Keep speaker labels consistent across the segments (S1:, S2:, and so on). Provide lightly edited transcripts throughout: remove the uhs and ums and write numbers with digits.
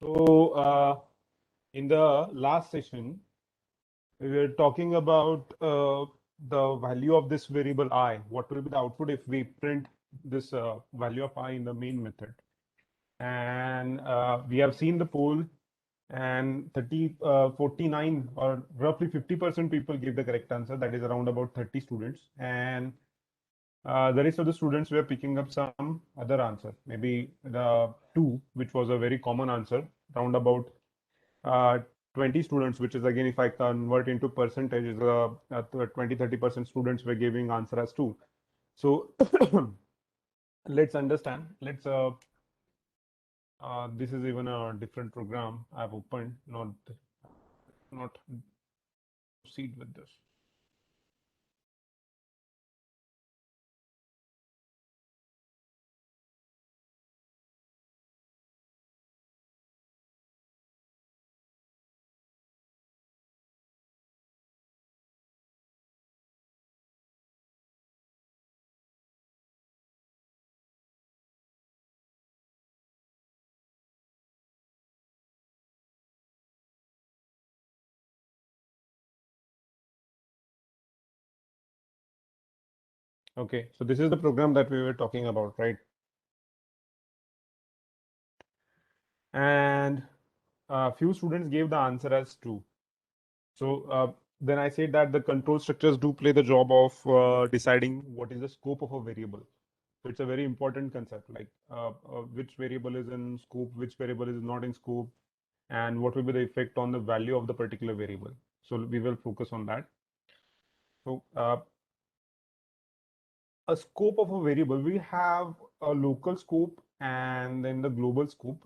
S1: In the last session, we were talking about the value of this variable I. What will be the output if we print this value of I in the main method? And we have seen the poll, and 49 or roughly 50% people gave the correct answer. That is around about 30 students. And the rest of the students were picking up some other answer, maybe the two, which was a very common answer, around about uh, 20 students, which is again, if I convert into percentage, 20-30% students were giving answer as 2. So let's understand. This is even a different program I've opened, not proceed with this. Okay, so this is the program that we were talking about, right? And a few students gave the answer as 2. So then I said that the control structures do play the job of deciding what is the scope of a variable. So it's a very important concept, like which variable is in scope, which variable is not in scope, and what will be the effect on the value of the particular variable. So we will focus on that. So a scope of a variable, we have a local scope and then the global scope.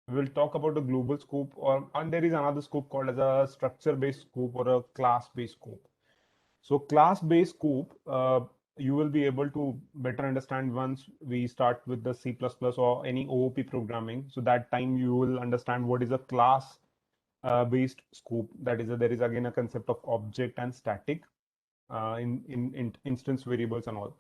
S1: We'll talk about the global scope, and there is another scope called as a structure-based scope or a class-based scope. So class-based scope, you will be able to better understand once we start with the C++ or any OOP programming. So that time you will understand what is a class based scope. That is, there is again a concept of object and static in instance variables and all.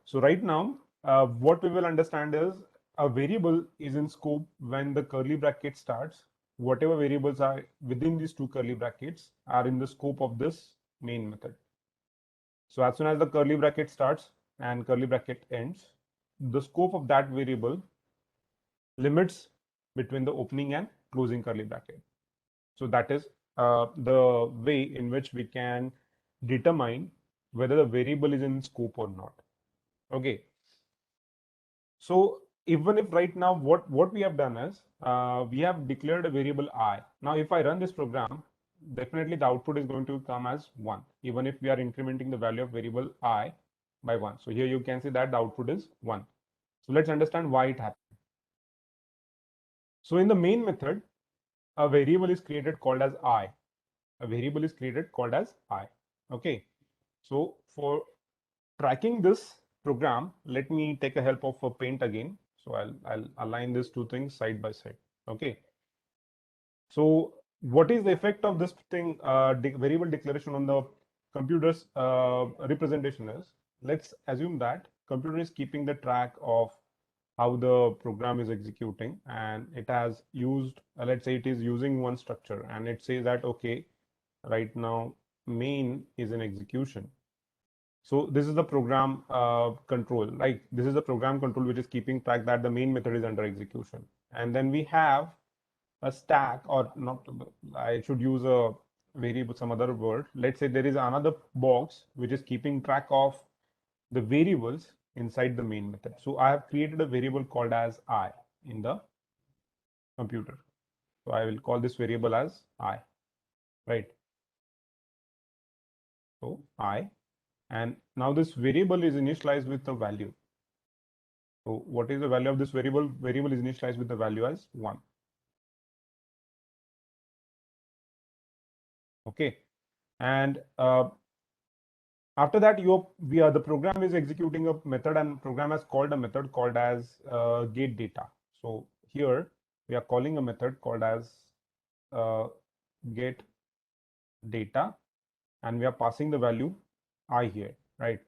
S1: So right now, what we will understand is a variable is in scope when the curly bracket starts. Whatever variables are within these two curly brackets are in the scope of this main method. So as soon as the curly bracket starts and curly bracket ends, the scope of that variable limits between the opening and closing curly bracket. So that is the way in which we can determine whether the variable is in scope or not. Okay. So even if right now what we have done is we have declared a variable I. Now if I run this program, definitely the output is going to come as 1, even if we are incrementing the value of variable I by 1. So here you can see that the output is 1. So let's understand why it happened. So in the main method, a variable is created called as I. A variable is created called as I. Okay. So for tracking this program, let me take a help of a paint again. So I'll align these two things side by side. Okay. So what is the effect of this thing, variable declaration on the computer's representation is, let's assume that computer is keeping the track of how the program is executing, and it has used, let's say it is using one structure, and it says that, okay, right now main is in execution. So this is the program control, right? This is the program control which is keeping track that the main method is under execution. And then we have a stack, or not, I should use a variable, some other word. Let's say there is another box which is keeping track of the variables inside the main method. So I have created a variable called as I in the computer. So I will call this variable as I, right? So I, and now this variable is initialized with the value. So what is the value of this variable? Variable is initialized with the value as 1. Okay. And after that, the program is executing a method, and program has called a method called as get data. So here we are calling a method called as get data, and we are passing the value I here, right?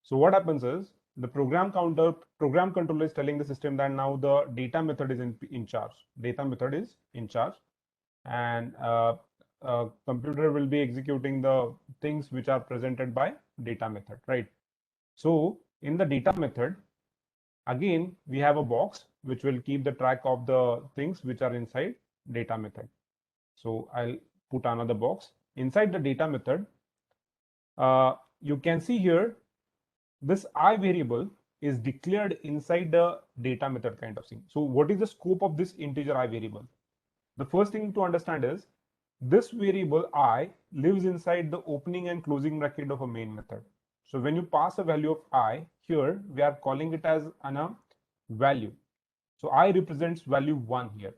S1: So what happens is the program controller is telling the system that now the data method is in charge. Data method is in charge, and computer will be executing the things which are presented by data method, right? So in the data method, again, we have a box which will keep the track of the things which are inside data method. So I'll put another box inside the data method. You can see here, this I variable is declared inside the data method kind of thing. So what is the scope of this integer I variable? The first thing to understand is this variable I lives inside the opening and closing bracket of a main method. So when you pass a value of I, here we are calling it as a value. So I represents value 1 here.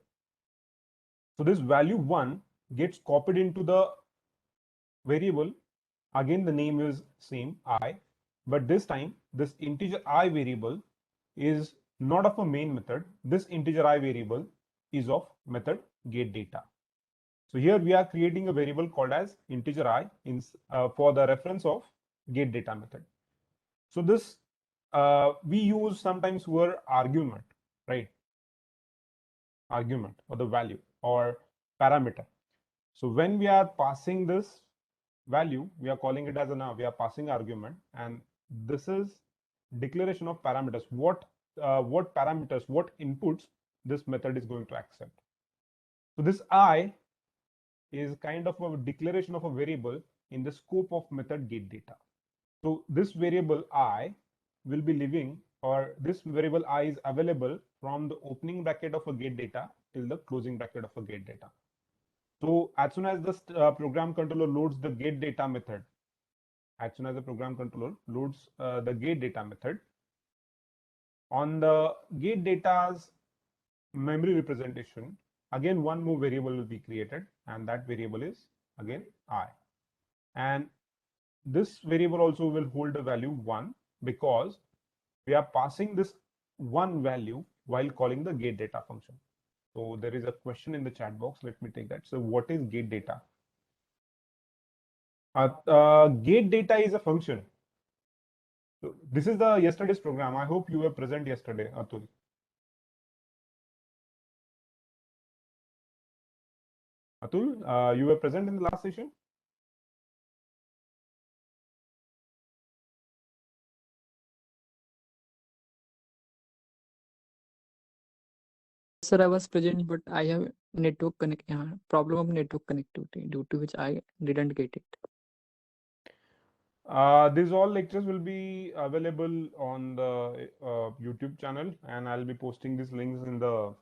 S1: So this value 1 gets copied into the variable. Again, the name is same, I, but this time this integer I variable is not of a main method. This integer I variable is of method getData. So here we are creating a variable called as integer I for the reference of getData method. So this we use sometimes word argument, right? Argument or the value or parameter. So when we are passing this value, we are calling it as we are passing argument, and this is declaration of parameters. What parameters, what inputs this method is going to accept. So this I is kind of a declaration of a variable in the scope of method getData. So this variable I will be living, or this variable I is available from the opening bracket of a getData till the closing bracket of a getData. So as soon as the program controller loads the getData method, as soon as the program controller loads the getData method, on the getData's memory representation, again one more variable will be created, and that variable is again I. And this variable also will hold a value 1 because we are passing this one value while calling the getData function. So there is a question in the chat box. Let me take that. So what is getData? GetData is a function. So this is the yesterday's program. I hope you were present yesterday, Atul. Atul, you were present in the last session?
S2: Sir, I was present, but I have problem of network connectivity, due to which I didn't get it.
S1: These all lectures will be available on the YouTube channel, and I'll be posting these links in the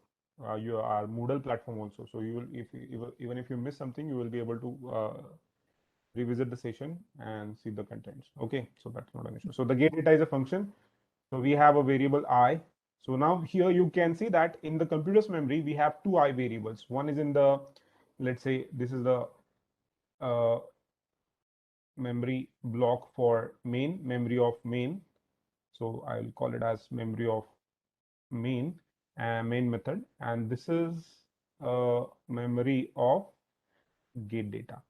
S1: our Moodle platform also. So you will, even if you miss something, you will be able to revisit the session and see the contents. Okay, so that's not an issue. So the getData is a function. So we have a variable I. So now here you can see that in the computer's memory we have two I variables. One is in the, let's say this is the memory block for memory of main. So I'll call it as memory of main method, and this is memory of getData.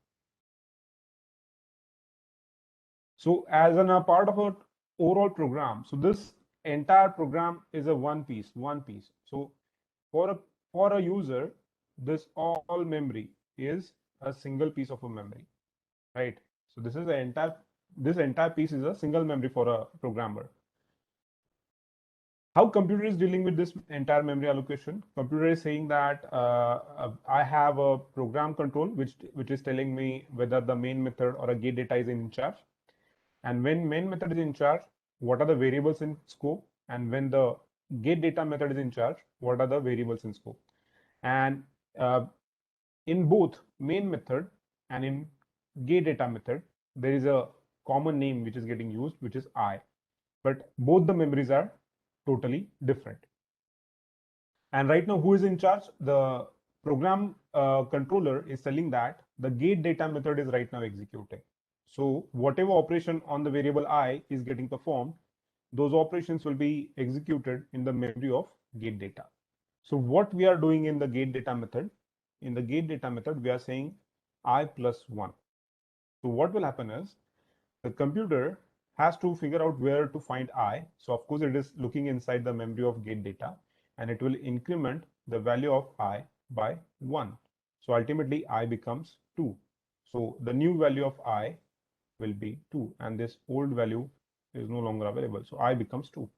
S1: So as a part of a overall program, so this entire program is a one piece. So for a user, this all memory is a single piece of a memory, right? So this entire piece is a single memory for a programmer. How computer is dealing with this entire memory allocation? Computer is saying that I have a program control which is telling me whether the main method or a getData is in charge. And when main method is in charge, what are the variables in scope? And when the getData method is in charge, what are the variables in scope? And in both main method and in getData method, there is a common name which is getting used, which is I. But both the memories are totally different. And right now, who is in charge? The program controller is telling that the getData method is right now executing. So whatever operation on the variable I is getting performed, those operations will be executed in the memory of getData. So what we are doing in the getData method, we are saying I plus 1. So what will happen is the computer has to figure out where to find I. So of course it is looking inside the memory of get data, and it will increment the value of I by 1. So ultimately I becomes 2. So the new value of I will be 2, and this old value is no longer available. So I becomes 2.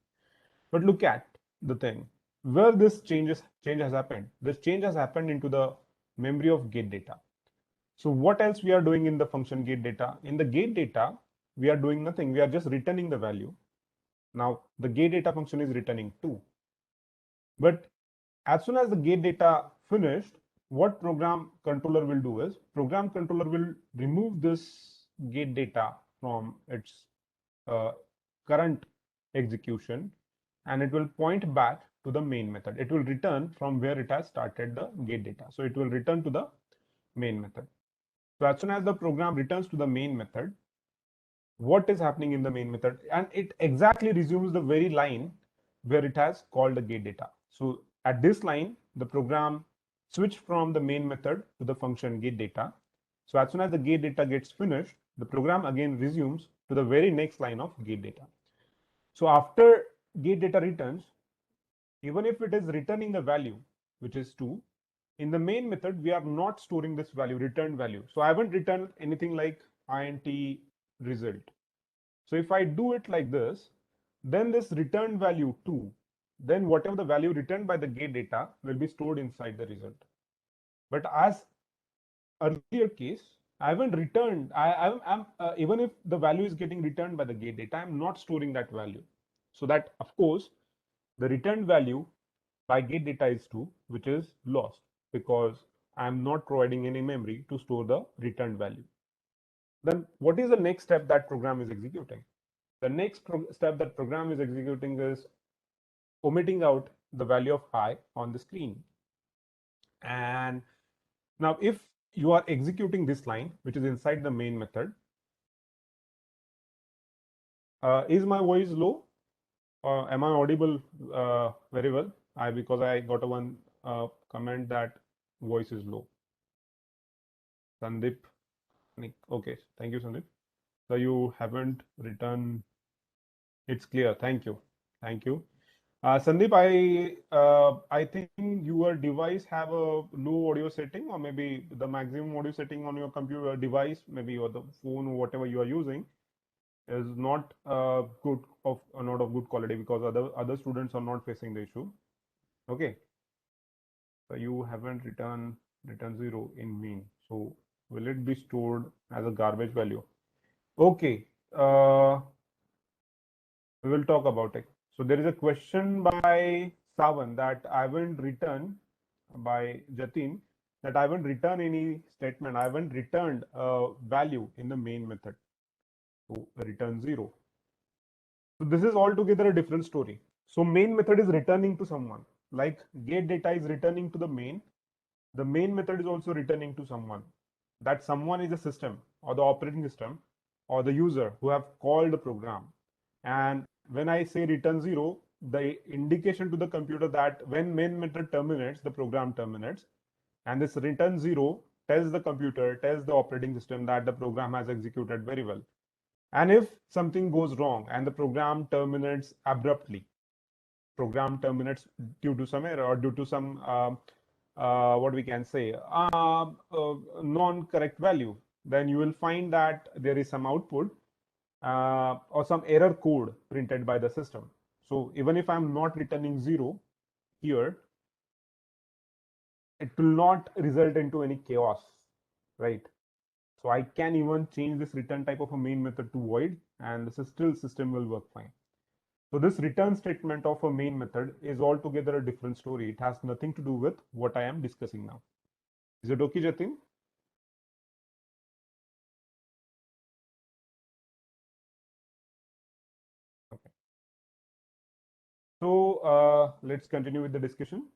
S1: But look at the thing where this change has happened. This change has happened into the memory of get data. So what else we are doing in the function get data? In the get data, we are doing nothing. We are just returning the value. Now the get data function is returning 2. But as soon as the get data finished, what program controller will do is program controller will remove this get data from its current execution, and it will point back to the main method. It will return from where it has started the get data. So it will return to the main method. So as soon as the program returns to the main method, what is happening in the main method? And it exactly resumes the very line where it has called the get data. So at this line, the program switched from the main method to the function get data. So as soon as the get data gets finished, the program again resumes to the very next line of get data. So after get data returns, even if it is returning the value, which is 2, in the main method, we are not storing this value, return value. So I haven't returned anything like int result. So if I do it like this, then this return value 2, then whatever the value returned by the get data will be stored inside the result. But as earlier case, I haven't returned, I'm even if the value is getting returned by the get data, I'm not storing that value. So that, of course, the returned value by get data is 2, which is lost because I'm not providing any memory to store the returned value. Then what is the next step that program is executing? The next step that program is executing is omitting out the value of I on the screen. And now if you are executing this line, which is inside the main method, is my voice low? Or am I audible very well? Because I got a one comment that voice is low. Sandeep, okay, thank you, Sandeep. So you haven't written. It's clear. Thank you. Thank you. Sandeep, I think your device have a low audio setting, or maybe the maximum audio setting on your computer device, maybe or the phone or whatever you are using, is not good of not of good quality, because other students are not facing the issue. Okay. So you haven't return 0 in main. So will it be stored as a garbage value? Okay. We will talk about it. So there is a question by Savan that I haven't written by Jatin that I haven't written any statement. I haven't returned a value in the main method. So return 0. So this is altogether a different story. So main method is returning to someone, like get data is returning to the main. The main method is also returning to someone. That someone is a system or the operating system or the user who have called the program. And when I say return 0, the indication to the computer that when main method terminates, the program terminates. And this return 0 tells the computer, tells the operating system that the program has executed very well. And if something goes wrong and the program terminates abruptly, program terminates due to some error or due to some what we can say non-correct value, then you will find that there is some output or some error code printed by the system. So even if I'm not returning 0 here, it will not result into any chaos, right? So I can even change this return type of a main method to void, and the system will work fine. So this return statement of a main method is altogether a different story. It has nothing to do with what I am discussing now. Is it okay, Jatin? Okay. So let's continue with the discussion.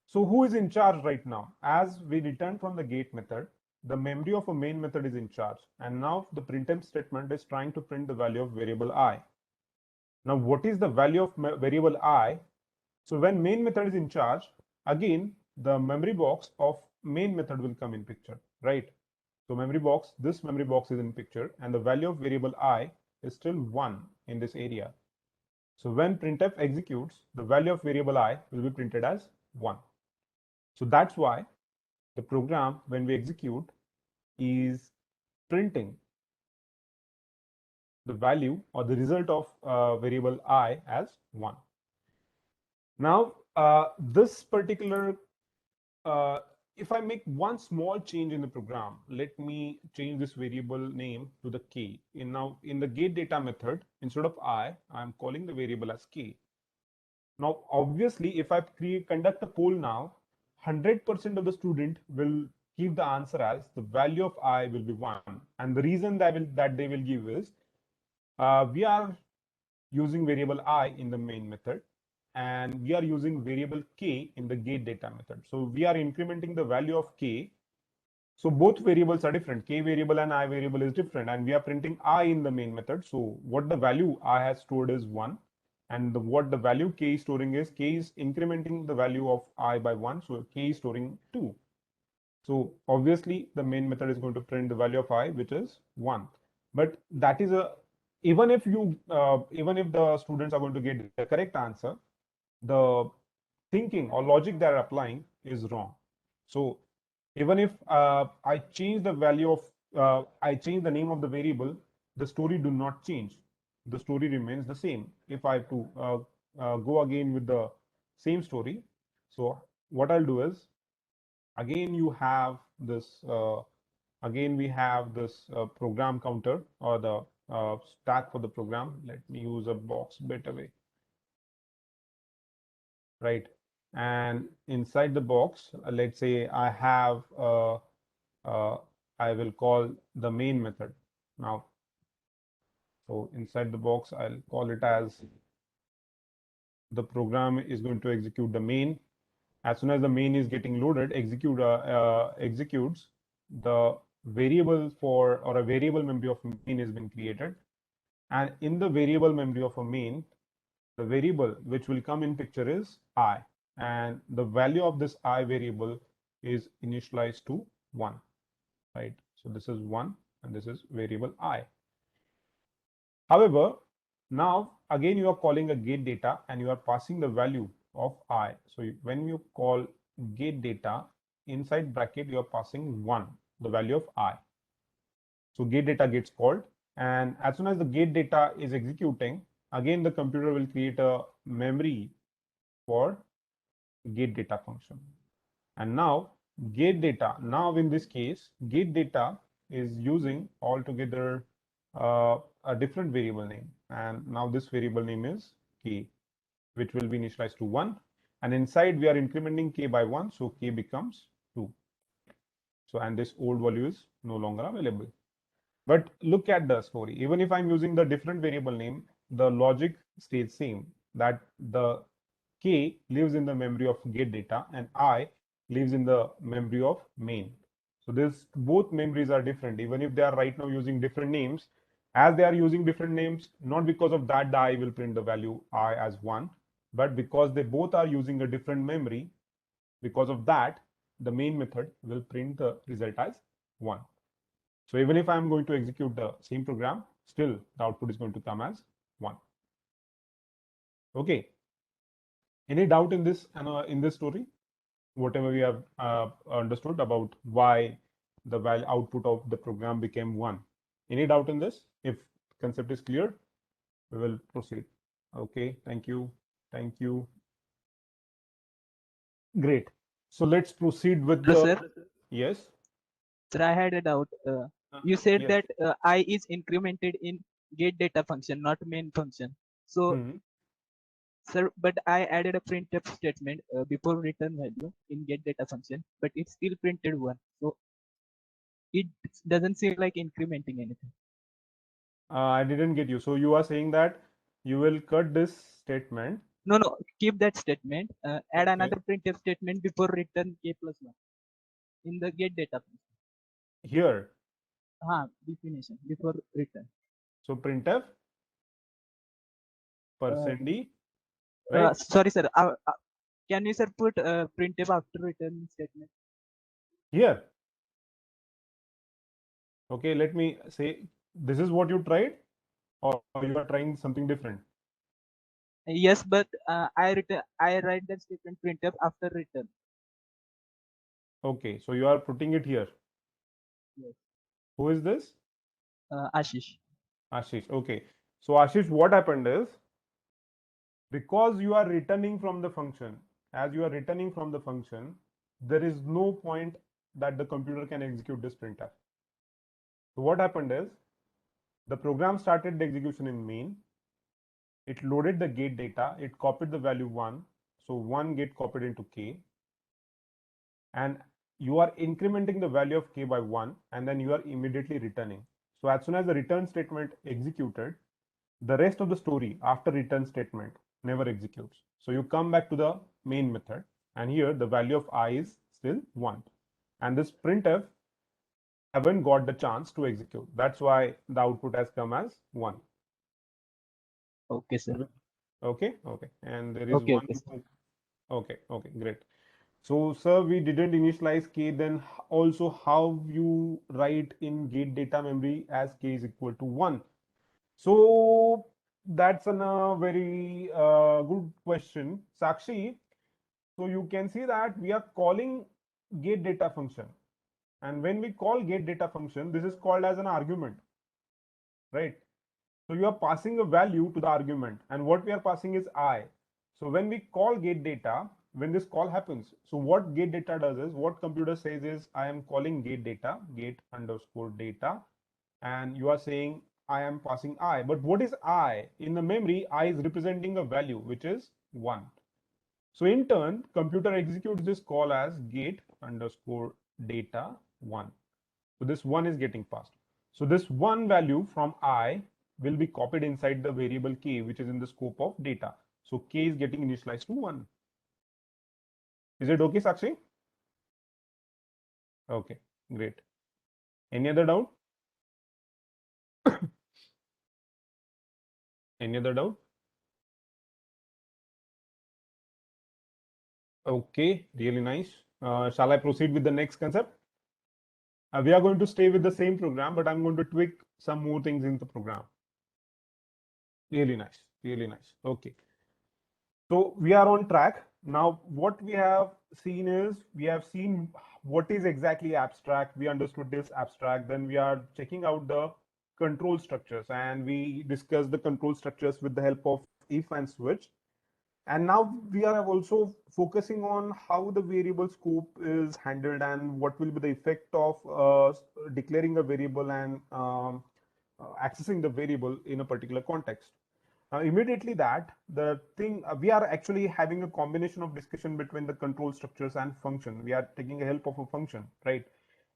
S1: So who is in charge right now? As we return from the get method, the memory of a main method is in charge. And now the printf statement is trying to print the value of variable I. Now, what is the value of variable I? So when main method is in charge, again, the memory box of main method will come in picture, right? So memory box, this memory box is in picture, and the value of variable I is still 1 in this area. So when printf executes, the value of variable I will be printed as 1. So that's why the program, when we execute, is printing the value or the result of variable I as 1. Now, this particular, if I make one small change in the program, let me change this variable name to the k. Now, in the get data method, instead of I am calling the variable as k. Now, obviously, if I conduct a poll now, 100% of the student will give the answer as the value of I will be 1. And the reason that they will give is, we are using variable I in the main method, and we are using variable k in the get data method. So we are incrementing the value of k. So both variables are different. K variable and I variable is different, and we are printing I in the main method. So what the value I has stored is 1, and what the value k is storing is, k is incrementing the value of I by 1, so k is storing 2. So obviously the main method is going to print the value of I, which is 1. But that is a, even if the students are going to get the correct answer, the thinking or logic they are applying is wrong. So even if I change the value of, I change the name of the variable, the story do not change. The story remains the same. If I have to go again with the same story, so what I'll do is, again you have this, again we have this program counter or the stack for the program. Let me use a box better way, right? And inside the box, let's say I have, I will call the main method now. So inside the box, I'll call it as, the program is going to execute the main. As soon as the main is getting loaded, executes, the variable for, or a variable memory of main has been created. And in the variable memory of a main, the variable which will come in picture is I, and the value of this I variable is initialized to 1, right? So this is 1 and this is variable I. However, now again you are calling a get data and you are passing the value of I. So when you call get data, inside bracket you are passing 1, the value of I. So get data gets called, and as soon as the get data is executing, again the computer will create a memory for get data function. And now get data, now in this case, get data is using altogether a different variable name, and now this variable name is k, which will be initialized to 1, and inside we are incrementing k by 1, so k becomes 2. So, and this old value is no longer available. But look at the story. Even if I'm using the different variable name, the logic stays same, that the k lives in the memory of get data and I lives in the memory of main. So this, both memories are different, even if they are right now using different names. As they are using different names, not because of that the I will print the value I as 1, but because they both are using a different memory, because of that the main method will print the result as 1. So even if I'm going to execute the same program, still the output is going to come as 1. Okay. Any doubt in this story? Whatever we have understood about why the value output of the program became 1. Any doubt in this? If concept is clear, we will proceed. Okay. Thank you. Thank you. Great. So let's proceed with
S3: Hello,
S1: the,
S3: sir.
S1: yes.
S3: Sir, I had a doubt. You said
S1: Yes.
S3: that I is incremented in get data function, not main function. So,
S1: Hmm.
S3: sir, but I added a printf statement before return value in get data function, but it still printed 1. So it doesn't seem like incrementing anything.
S1: I didn't get you. So you are saying that you will cut this statement.
S3: No, no, keep that statement. Add
S1: Okay.
S3: another printf statement before return k plus 1 in the get data function.
S1: Here.
S3: Definition before return.
S1: So printf
S3: Uh,
S1: %d, right?
S3: Sorry, sir. Can you, sir, put printf after return statement?
S1: Here. Okay, let me say this is what you tried, or you are trying something different.
S3: Yes, but I write that statement printf after return.
S1: Okay, so you are putting it here.
S3: Yes.
S1: Who is this?
S3: Ashish.
S1: Ashish. Okay, so Ashish, what happened is, because you are returning from the function, as you are returning from the function, there is no point that the computer can execute this printf. So what happened is, the program started the execution in main. It loaded the gate data. It copied the value 1. So 1 get copied into k. And you are incrementing the value of k by 1, and then you are immediately returning. So as soon as the return statement executed, the rest of the story after return statement never executes. So you come back to the main method, and here the value of I is still 1. And this printf haven't got the chance to execute. That's why the output has come as 1.
S3: Okay, sir.
S1: Okay, okay. And there is
S3: Okay,
S1: one.
S3: okay, sir.
S1: Okay, okay, great. So, sir, we didn't initialize k, then also how you write in gate data memory as k is equal to 1? So, that's a very good question, Sakshi. So, you can see that we are calling gate data function. And when we call gate data function, this is called as an argument, right? So you are passing a value to the argument, and what we are passing is I. So when we call get data, when this call happens, so what get data does is, what computer says is, I am calling get data, get underscore data, and you are saying I am passing I. But what is I? In the memory, I is representing a value which is 1. So in turn, computer executes this call as get underscore data 1. So this 1 is getting passed. So this 1 value from I will be copied inside the variable k, which is in the scope of data. So k is getting initialized to 1. Is it okay, Sakshi? Okay, great. Any other doubt? Any other doubt? Okay, really nice. Shall I proceed with the next concept? We are going to stay with the same program, but I'm going to tweak some more things in the program. Really nice, really nice. Okay. So we are on track. Now, what we have seen is, we have seen what is exactly abstract. We understood this abstract. Then we are checking out the control structures, and we discussed the control structures with the help of if and switch. And now we are also focusing on how the variable scope is handled and what will be the effect of declaring a variable and accessing the variable in a particular context. Immediately that the thing we are actually having a combination of discussion between the control structures and function. We are taking a help of a function, right?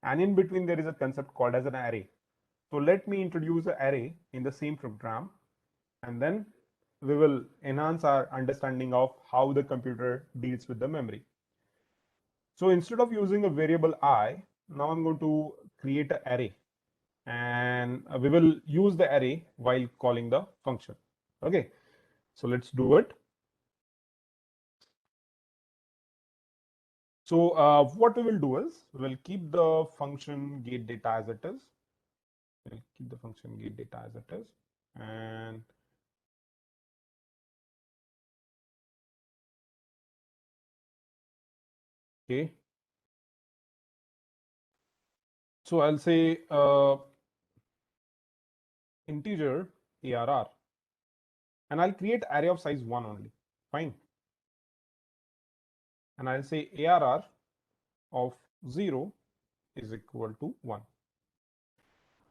S1: And in between there is a concept called as an array. So let me introduce an array in the same program, and then we will enhance our understanding of how the computer deals with the memory. So instead of using a variable I, now I'm going to create an array, and we will use the array while calling the function. Okay, so let's do it. So what we will do is, we will keep the function get data as it is. We'll keep the function get data as it is, and okay. So I'll say integer ARR, and I'll create array of size 1 only. Fine. And I'll say ARR of 0 is equal to 1.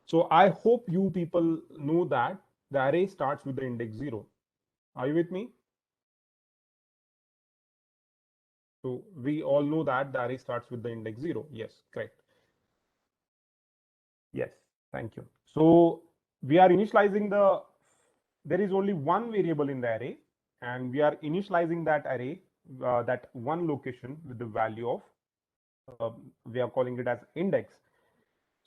S1: So I hope you people know that the array starts with the index 0. Are you with me? So we all know that the array starts with the index 0. Yes, correct. Yes, thank you. So we are initializing there is only one variable in the array, and we are initializing that array, that one location with the value of, we are calling it as index.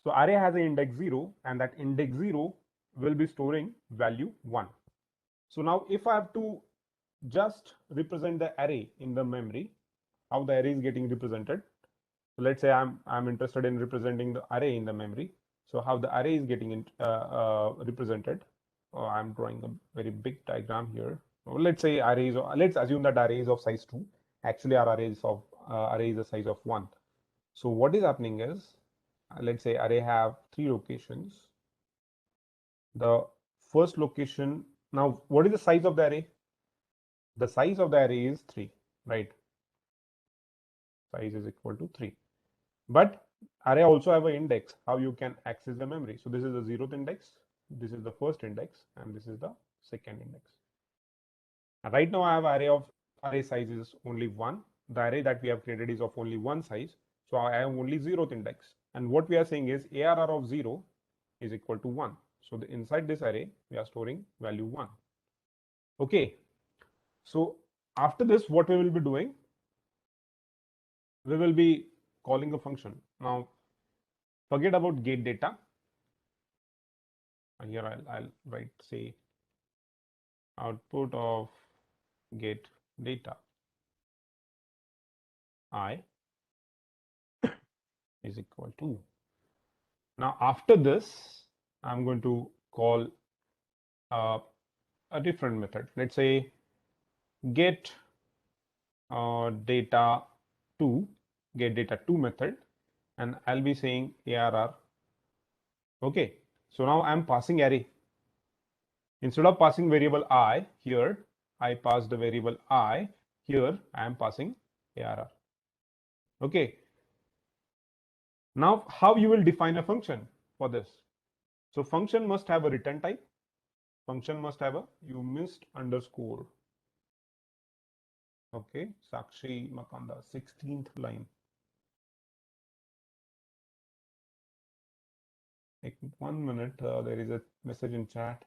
S1: So array has an index 0, and that index 0 will be storing value 1. So now if I have to just represent the array in the memory, how the array is getting represented. So let's say I'm interested in representing the array in the memory. So how the array is getting represented. I'm drawing a very big diagram here. Let's say arrays. Let's assume that array is of size 2. Actually, our array is a size of 1. So what is happening is, let's say array have 3 locations. The first location. Now, what is the size of the array? The size of the array is 3, right? Size is equal to 3. But array also have an index, how you can access the memory. So this is the 0th index, this is the first index, and this is the second index. And right now I have array size is only 1. The array that we have created is of only one size. So I have only 0th index. And what we are saying is ARR of 0 is equal to 1. So inside this array, we are storing value 1. Okay. So after this, what we will be doing? We will be calling a function. Now, forget about get data. And here I'll write, say, output of get data I is equal to. Now, after this, I'm going to call a different method. Let's say get data 2, get data 2 method, and I'll be saying ARR. Okay, so now I'm passing array. Instead of passing variable I here, I pass the variable I. Here I am passing ARR. Okay. Now, how you will define a function for this? So function must have a return type. Function must have a, you missed underscore. Okay, Sakshi Makanda, 16th line. Like 1 minute, there is a message in chat.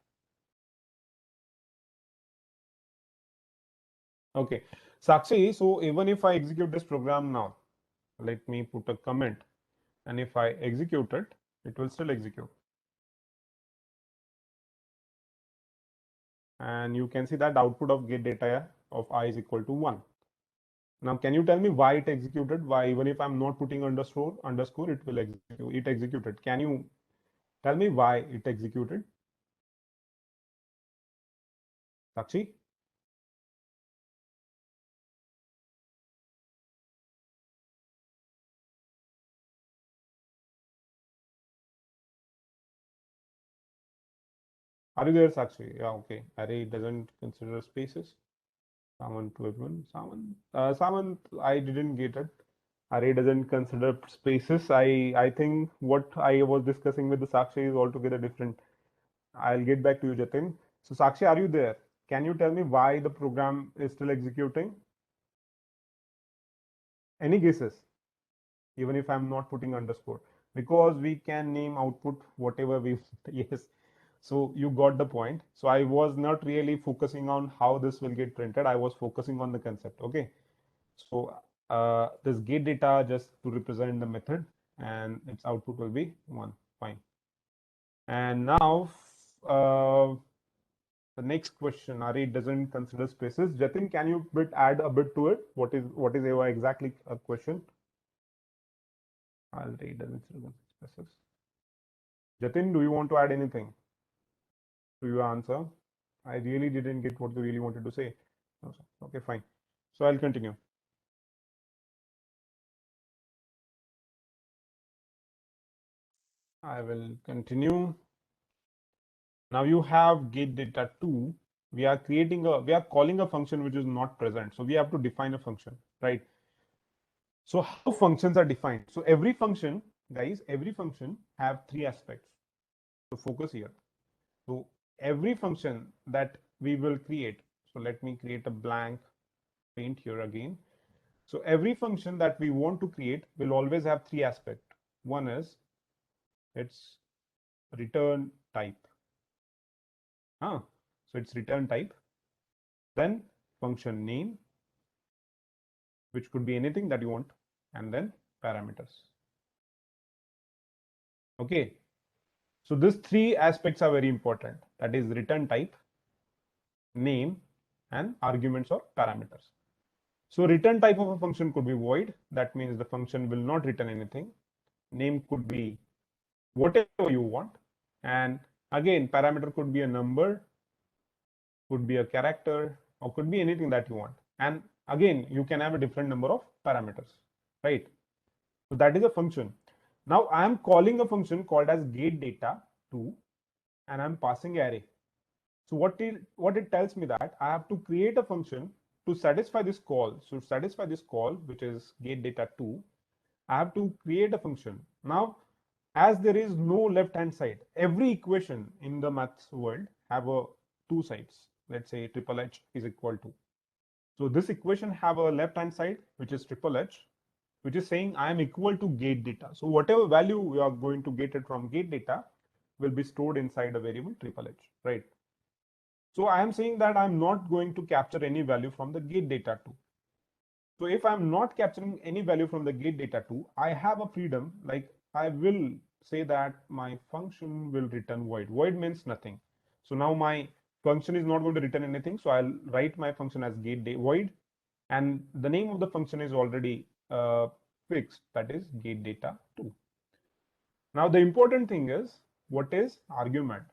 S1: Okay, Sakshi, so even if I execute this program now, let me put a comment, and if I execute it, it will still execute. And you can see that output of get data of I is equal to 1. Now, can you tell me why it executed? Why, even if I'm not putting underscore, it will execute. It executed. Can you tell me why it executed? Sakshi? Are you there, Sakshi? Yeah, okay. Array doesn't consider spaces. Saman to everyone. Saman, I didn't get it. Array doesn't consider spaces. I think what I was discussing with the Sakshi is altogether different. I'll get back to you, Jatin. So Sakshi, are you there? Can you tell me why the program is still executing? Any guesses? Even if I'm not putting underscore, because we can name output whatever we yes. So you got the point. So I was not really focusing on how this will get printed. I was focusing on the concept. Okay. So this get data just to represent the method, and its output will be 1. Fine. And now the next question, array doesn't consider spaces. Jatin, can you add a bit to it? What is your exactly a question? Array doesn't consider spaces. Jatin, do you want to add anything to your answer? I really didn't get what you really wanted to say. Okay, fine. So I'll continue. I will continue. Now you have get data 2. We are calling a function which is not present. So we have to define a function, right? So how functions are defined? So every function, guys, every function have 3 aspects. So focus here. So every function that we will create. So let me create a blank paint here again. So every function that we want to create will always have 3 aspects. One is its return type. So it's return type. Then function name, which could be anything that you want, and then parameters. Okay. So these 3 aspects are very important. That is return type, name, and arguments or parameters. So return type of a function could be void. That means the function will not return anything. Name could be whatever you want. And again, parameter could be a number, could be a character, or could be anything that you want. And again, you can have a different number of parameters, right? So that is a function. Now I am calling a function called as getData2, and I'm passing array. So what it tells me that I have to create a function to satisfy this call. So to satisfy this call, which is getData2, I have to create a function. Now, as there is no left-hand side, every equation in the maths world have a two sides. Let's say triple H is equal to. So this equation have a left-hand side, which is triple H, which is saying I am equal to getData. So whatever value we are going to get it from getData will be stored inside a variable triple H, right? So I am saying that I'm not going to capture any value from the getData2. So if I'm not capturing any value from the getData2, I have a freedom, like I will say that my function will return void. Void means nothing. So now my function is not going to return anything. So I'll write my function as void, and the name of the function is already fixed, that is getData2. Now the important thing is what is argument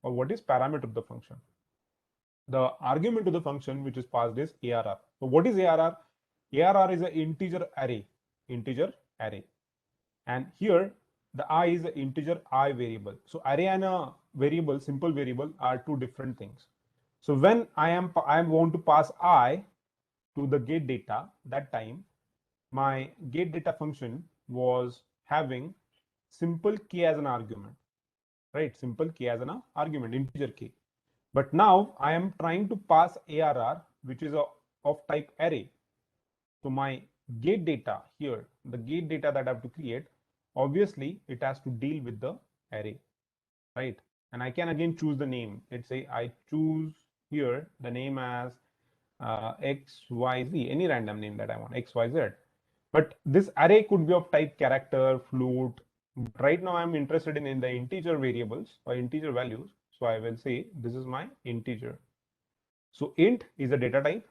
S1: or what is parameter of the function. The argument to the function which is passed is ARR. So what is ARR? ARR is an integer array, and here the I is an integer I variable. So array and a variable, simple variable, are two different things. So when I want to pass I to the getData, that time my getData function was having simple k as an argument, right? Simple k as an argument, integer k. But now I am trying to pass ARR, which is of type array. So my getData here, the getData that I have to create, obviously it has to deal with the array, right? And I can again choose the name. Let's say I choose here the name as XYZ, any random name that I want, XYZ. But this array could be of type character, float. Right now I'm interested in the integer variables or integer values. So I will say this is my integer. So int is a data type.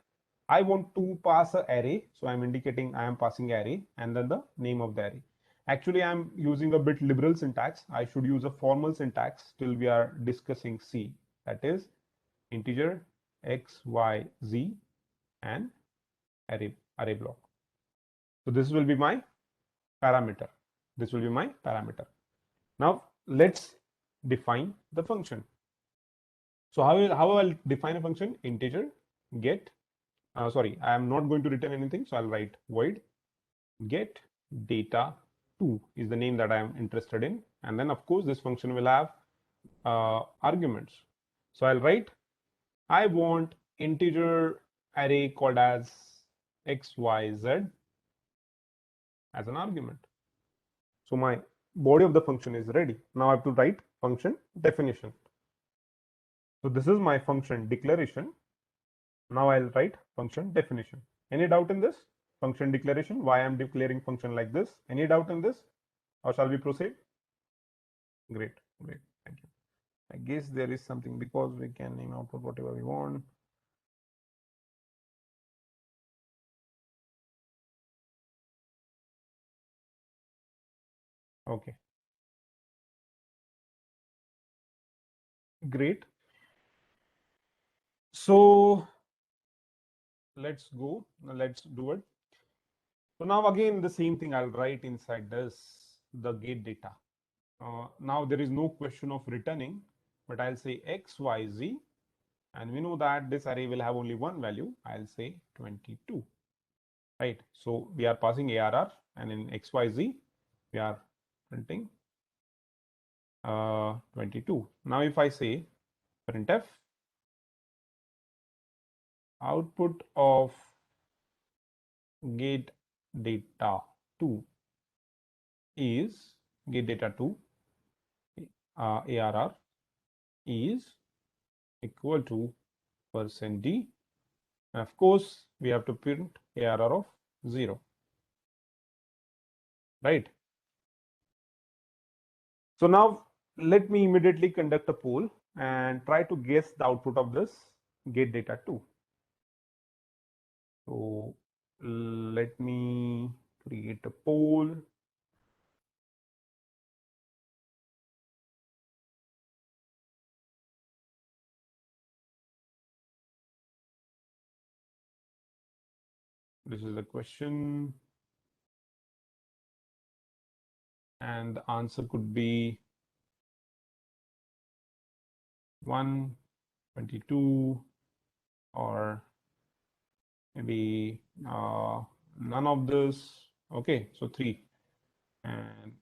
S1: I want to pass an array. So I'm indicating I am passing array and then the name of the array. Actually, I'm using a bit liberal syntax. I should use a formal syntax till we are discussing C. That is integer X, Y, Z and array block. So this will be my parameter. This will be my parameter. Now let's define the function. So how I'll define a function? Integer get. Sorry, I am not going to return anything. So I'll write void get data2 is the name that I am interested in. And then of course this function will have arguments. So I'll write I want integer array called as XYZ as an argument. So my body of the function is ready. Now I have to write function definition. So this is my function declaration. Now I'll write function definition. Any doubt in this? Function declaration, why I'm declaring function like this? Any doubt in this? Or shall we proceed? Great, great, thank you. I guess there is something because we can name output whatever we want. Okay. Great. So let's go, let's do it. So now again, the same thing I'll write inside this, the getData. Now there is no question of returning, but I'll say X, Y, Z, and we know that this array will have only one value. I'll say 22, right? So we are passing ARR, and in X, Y, Z, we are printing 22. Now if I say printf output of getData2 is getData2 ARR is equal to %d, and of course we have to print ARR of 0, right? So now let me immediately conduct a poll and try to guess the output of this getData2. So let me create a poll. This is the question. And the answer could be 1, 22, or maybe none of this. Okay, so 3. And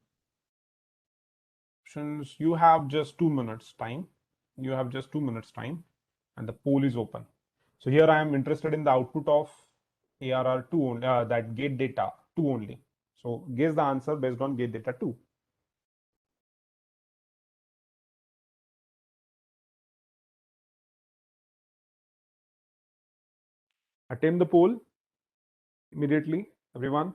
S1: options, you have just 2 minutes time. You have just 2 minutes time, and the poll is open. So here I am interested in the output of ARR2 only, that gate data 2 only. So guess the answer based on gate data 2. Attempt the poll immediately, everyone.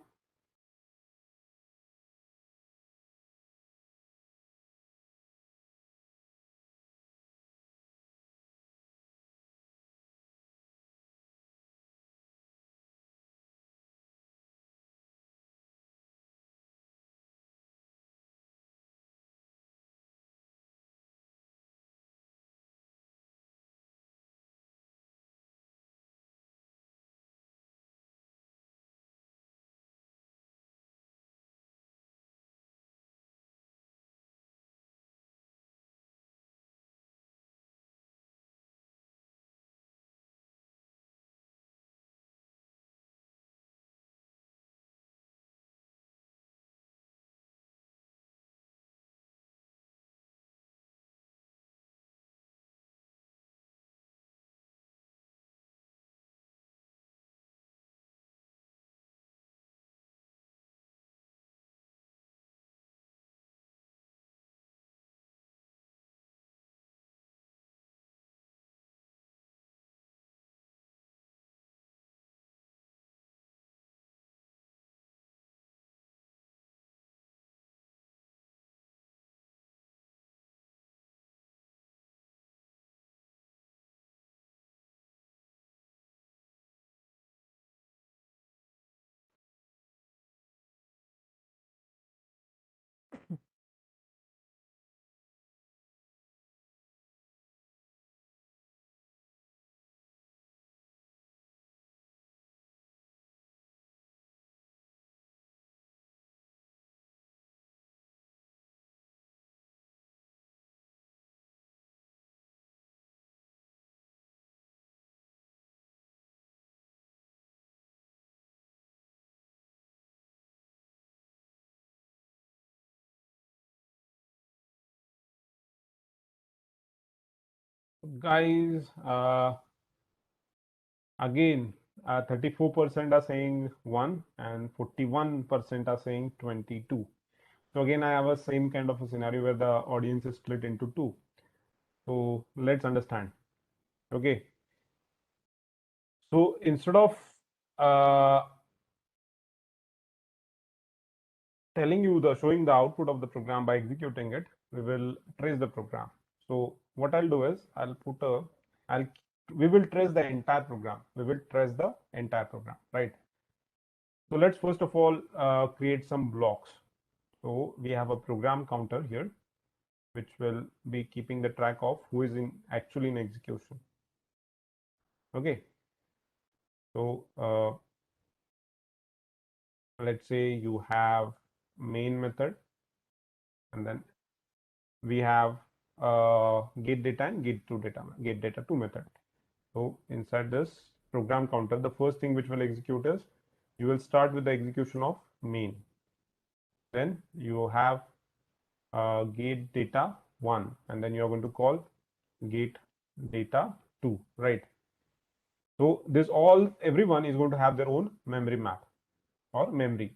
S1: Guys, again, 34% are saying 1 and 41% are saying 22. So again, I have a same kind of a scenario where the audience is split into 2. So let's understand. Okay. So instead of showing the output of the program by executing it, we will trace the program. So what I'll do is we will trace the entire program. We will trace the entire program, right? So let's first of all create some blocks. So we have a program counter here, which will be keeping the track of who is actually in execution. Okay. So let's say you have main method, and then we have get data and get data 2 method. So inside this program counter, the first thing which will execute is you will start with the execution of main. Then you have get data 1, and then you are going to call get data 2, right? So everyone is going to have their own memory map or memory.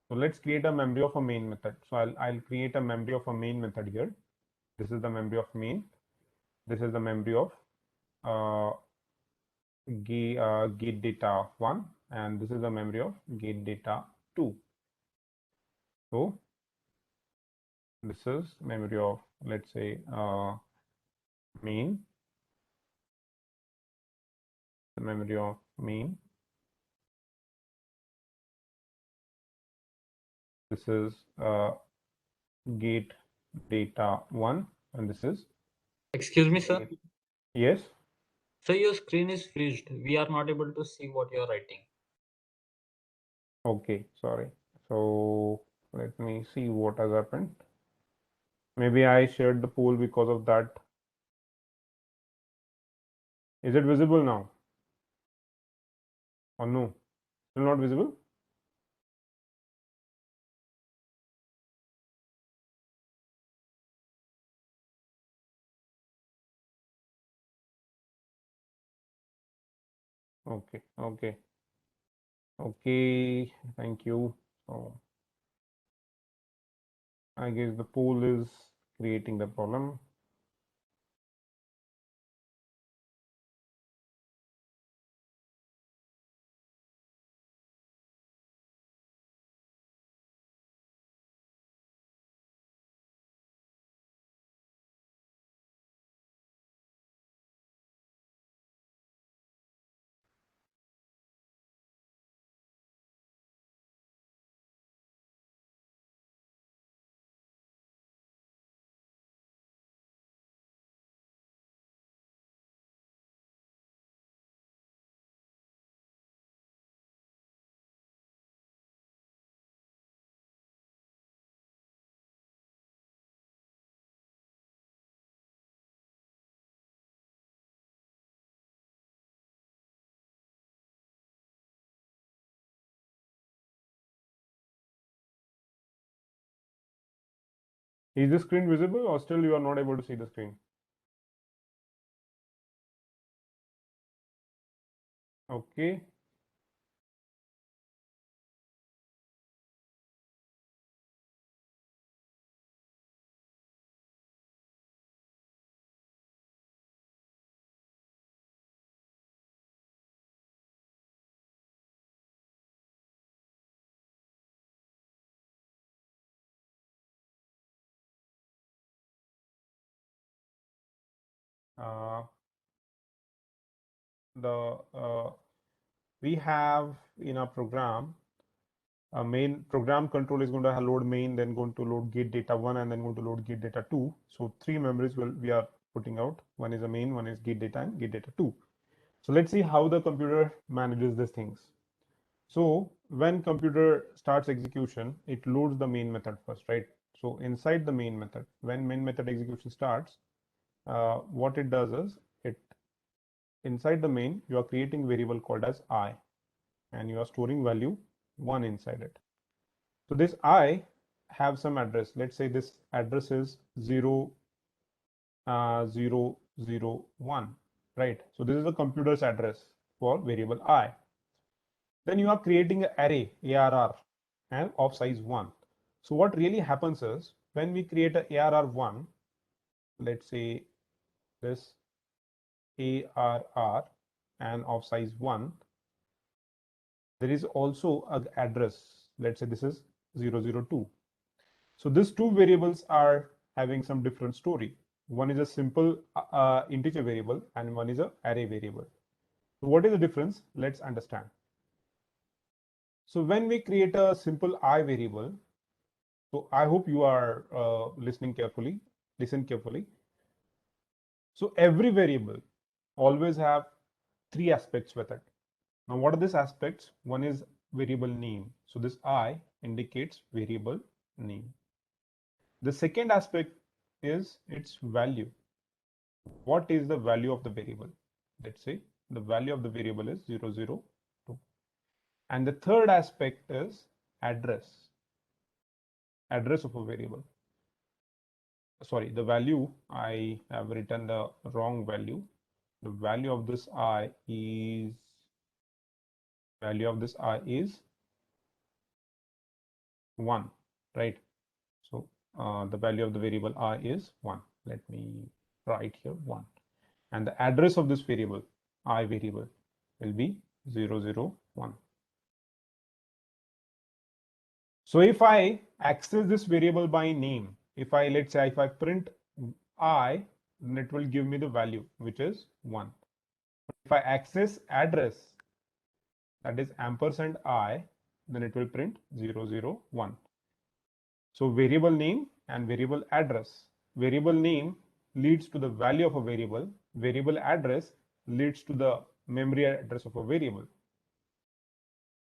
S1: So let's create a memory of a main method. So I'll create a memory of a main method here. This is the memory of main. This is the memory of get data 1, and this is the memory of get data 2. So this is memory of, let's say, main, the memory of main. This is get data 1, and this is.
S4: Excuse me, sir.
S1: Yes.
S4: So your screen is freezed. We are not able to see what you are writing.
S1: Okay, sorry. So let me see what has happened. Maybe I shared the poll because of that. Is it visible now? Or no? Still not visible? Okay, okay, okay. Thank you. So I guess the poll is creating the problem. Is the screen visible or still you are not able to see the screen? Okay. Uh, we have in our program a main program control is going to load main, then going to load get data 1, and then going to load get data 2. So three memories we are putting out. One is a main, one is get data, and get data 2. So let's see how the computer manages these things. So when computer starts execution, it loads the main method first, right? So inside the main method, when main method execution starts, what it does is it inside the main you are creating variable called as I, and you are storing value 1 inside it. So this I have some address. Let's say this address is 0, 0, 0, 1, right? So this is the computer's address for variable I. Then you are creating an array ARR and of size 1. So what really happens is when we create a ARR 1, let's say this ARR and of size 1, there is also an address. Let's say this is 002. So these two variables are having some different story. One is a simple integer variable and one is a array variable. So what is the difference? Let's understand. So when we create a simple I variable, so I hope you are listening carefully, listen carefully. So every variable always have three aspects with it. Now what are these aspects? One is variable name. So this I indicates variable name. The second aspect is its value. What is the value of the variable? Let's say the value of the variable is 002. And the third aspect is address of a variable. Sorry, the value, I have written the wrong value. The value of this I is 1, right? So the value of the variable I is 1. Let me write here 1. And the address of this variable, I variable, will be 001. So if I access this variable by name, let's say if I print I, then it will give me the value, which is 1. If I access address, that is ampersand I, then it will print 001. So variable name and variable address. Variable name leads to the value of a variable. Variable address leads to the memory address of a variable.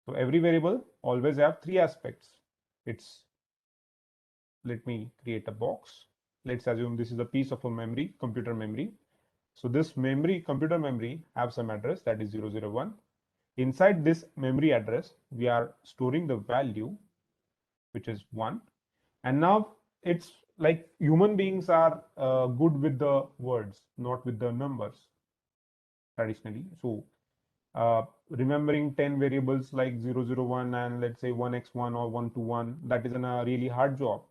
S1: So every variable always have three aspects. Let me create a box. Let's assume this is a piece of a memory, computer memory. So this memory, computer memory, have some address that is 001. Inside this memory address, we are storing the value, which is 1. And now it's like human beings are good with the words, not with the numbers traditionally. So remembering 10 variables like 001 and let's say 1x1 or 121, that is a really hard job.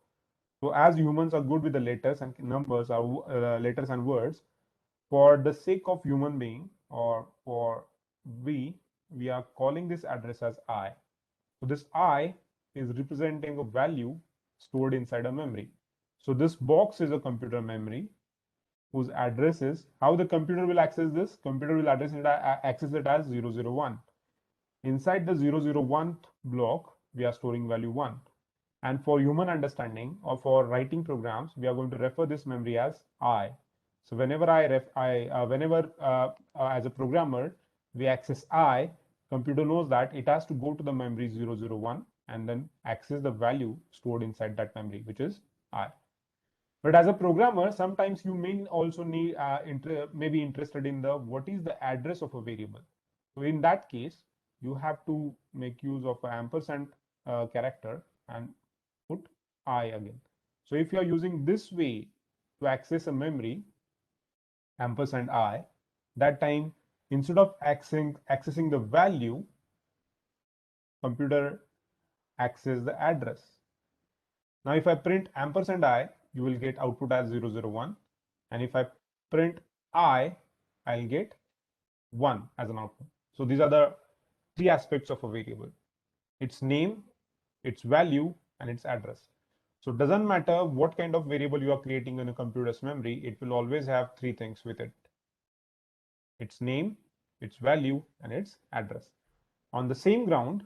S1: So as humans are good with the letters and numbers or letters and words, for the sake of human being or for we are calling this address as I. So this I is representing a value stored inside a memory. So this box is a computer memory whose address is, how the computer will access this? Computer will access it as 001. Inside the 001th block, we are storing value 1. And for human understanding or for writing programs, we are going to refer this memory as I. So whenever as a programmer, we access I, computer knows that it has to go to the memory 001 and then access the value stored inside that memory, which is I. But as a programmer, sometimes you may also need may be interested in the what is the address of a variable. So in that case, you have to make use of an ampersand character and put I again. So if you are using this way to access a memory, ampersand I, that time instead of accessing the value, computer access the address. Now if I print ampersand I, you will get output as 001. And if I print I, I'll get 1 as an output. So these are the three aspects of a variable: its name, its value, and its address. So it doesn't matter what kind of variable you are creating in a computer's memory, it will always have three things with it: its name, its value, and its address. On the same ground,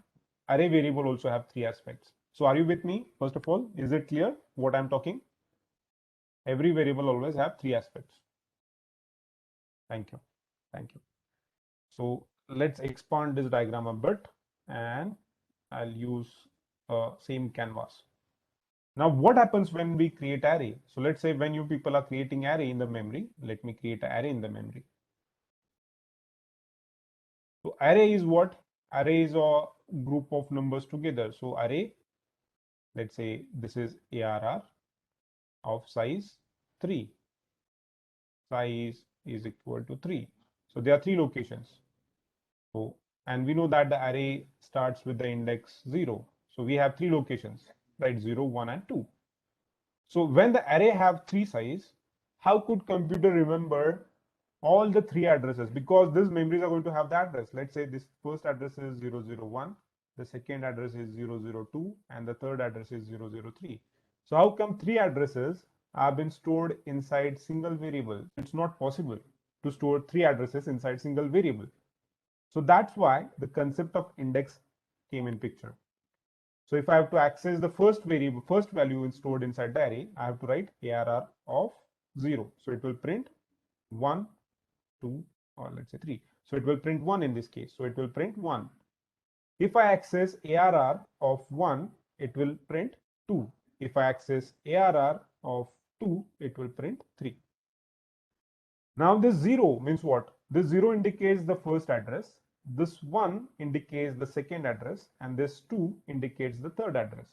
S1: array variable also have three aspects. So are you with me? First of all, is it clear what I'm talking? Every variable always have three aspects. Thank you. Thank you. So let's expand this diagram a bit and I'll use same canvas. Now what happens when we create array? So let's say when you people are creating array in the memory, let me create an array in the memory. So array is what? Array is a group of numbers together. So array, let's say this is ARR of size 3. Size is equal to 3. So there are three locations. So, and we know that the array starts with the index 0. So we have three locations, right? 0, 1, and 2. So when the array have three size, how could computer remember all the three addresses? Because these memories are going to have the address. Let's say this first address is 001, the second address is 002, and the third address is 003. So how come three addresses have been stored inside single variable? It's not possible to store three addresses inside single variable. So that's why the concept of index came in picture. So if I have to access the first variable, first value stored inside the array, I have to write ARR of 0. So it will print 1, 2, or let's say 3. So it will print 1 in this case. So it will print 1. If I access ARR of 1, it will print 2. If I access ARR of 2, it will print 3. Now this 0 means what? This 0 indicates the first address. This 1 indicates the second address, and this 2 indicates the third address.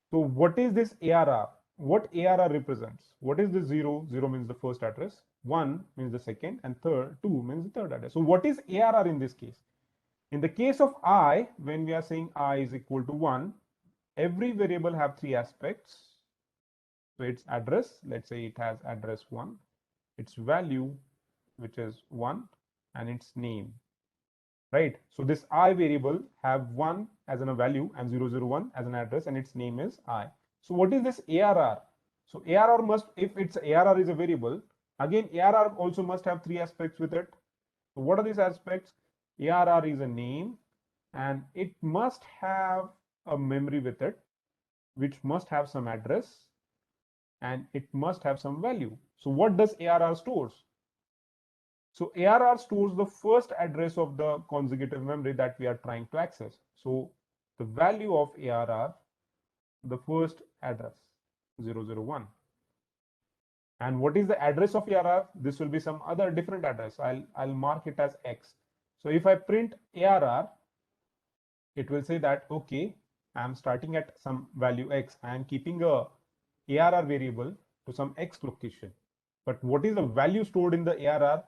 S1: So what is this ARR? What ARR represents? What is the 0? 0 means the first address, 1 means the second, and 2 means the third address. So what is ARR in this case? In the case of I, when we are saying I is equal to 1, every variable have three aspects. So its address, let's say it has address 1, its value, which is 1, and its name. Right. So this I variable have 1 as a value and 001 as an address, and its name is I. So what is this ARR? So ARR must, if its ARR is a variable, again ARR also must have three aspects with it. So what are these aspects? ARR is a name, and it must have a memory with it, which must have some address, and it must have some value. So what does ARR stores? So ARR stores the first address of the consecutive memory that we are trying to access. So the value of ARR, the first address, 001. And what is the address of ARR? This will be some other different address. I'll mark it as X. So if I print ARR, it will say that, okay, I'm starting at some value X. I am keeping a ARR variable to some X location. But what is the value stored in the ARR?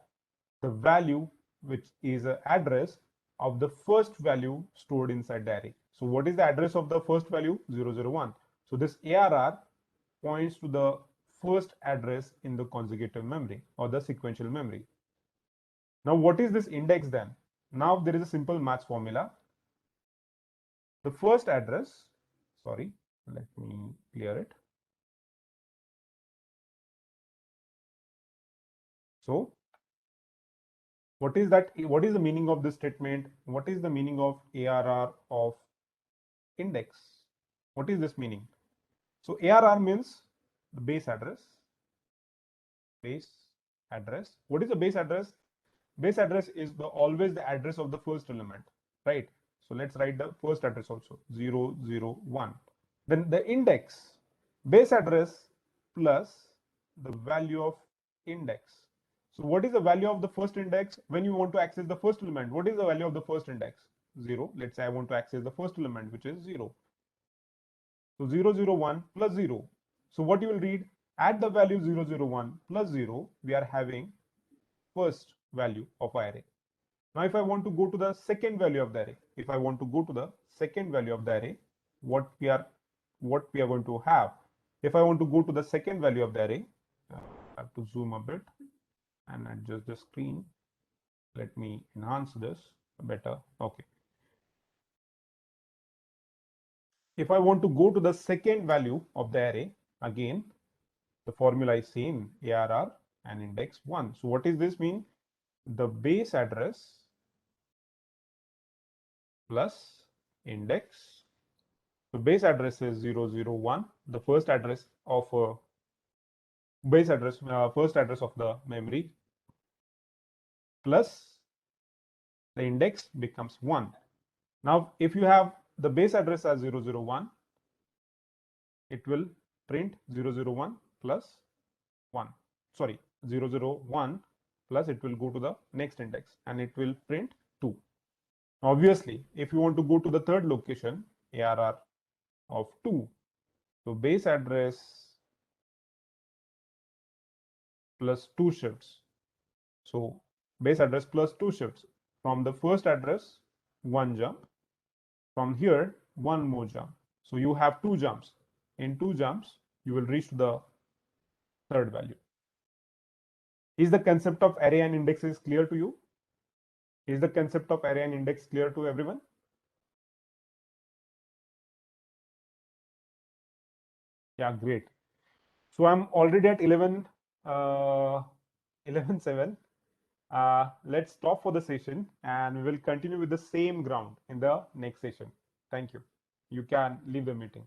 S1: The value which is an address of the first value stored inside the array. So what is the address of the first value? 001. So this ARR points to the first address in the consecutive memory or the sequential memory. Now what is this index then? Now there is a simple math formula. The first address, sorry, let me clear it. So what is that? What is the meaning of this statement? What is the meaning of ARR of index? What is this meaning? So ARR means the base address. Base address. What is the base address? Base address is always the address of the first element, right? So let's write the first address also, 001. Then the index, base address plus the value of index. So what is the value of the first index when you want to access the first element? What is the value of the first index? 0. Let's say I want to access the first element, which is 0. So 001 plus 0. So what you will read, at the value 001 plus 0, we are having first value of array. Now if I want to go to the second value of the array, what we are going to have, if I want to go to the second value of the array, I have to zoom a bit and adjust the screen. Let me enhance this better. Okay. If I want to go to the second value of the array, again, the formula is same, ARR and index 1. So what does this mean? The base address plus index. So base address is 001, the first address of first address of the memory, plus the index becomes 1. Now if you have the base address as 001, it will print 001 plus 1. Sorry, 001 plus it will go to the next index and it will print 2. Obviously, if you want to go to the third location, ARR of 2, so base address plus 2 shifts. So base address plus 2 shifts. From the first address, 1 jump. From here, 1 more jump. So you have 2 jumps. In 2 jumps, you will reach the third value. Is the concept of array and indexes clear to you? Is the concept of array and index clear to everyone? Yeah, great. So I'm already at 11:07. Let's stop for the session and we will continue with the same ground in the next session. Thank you. You can leave the meeting.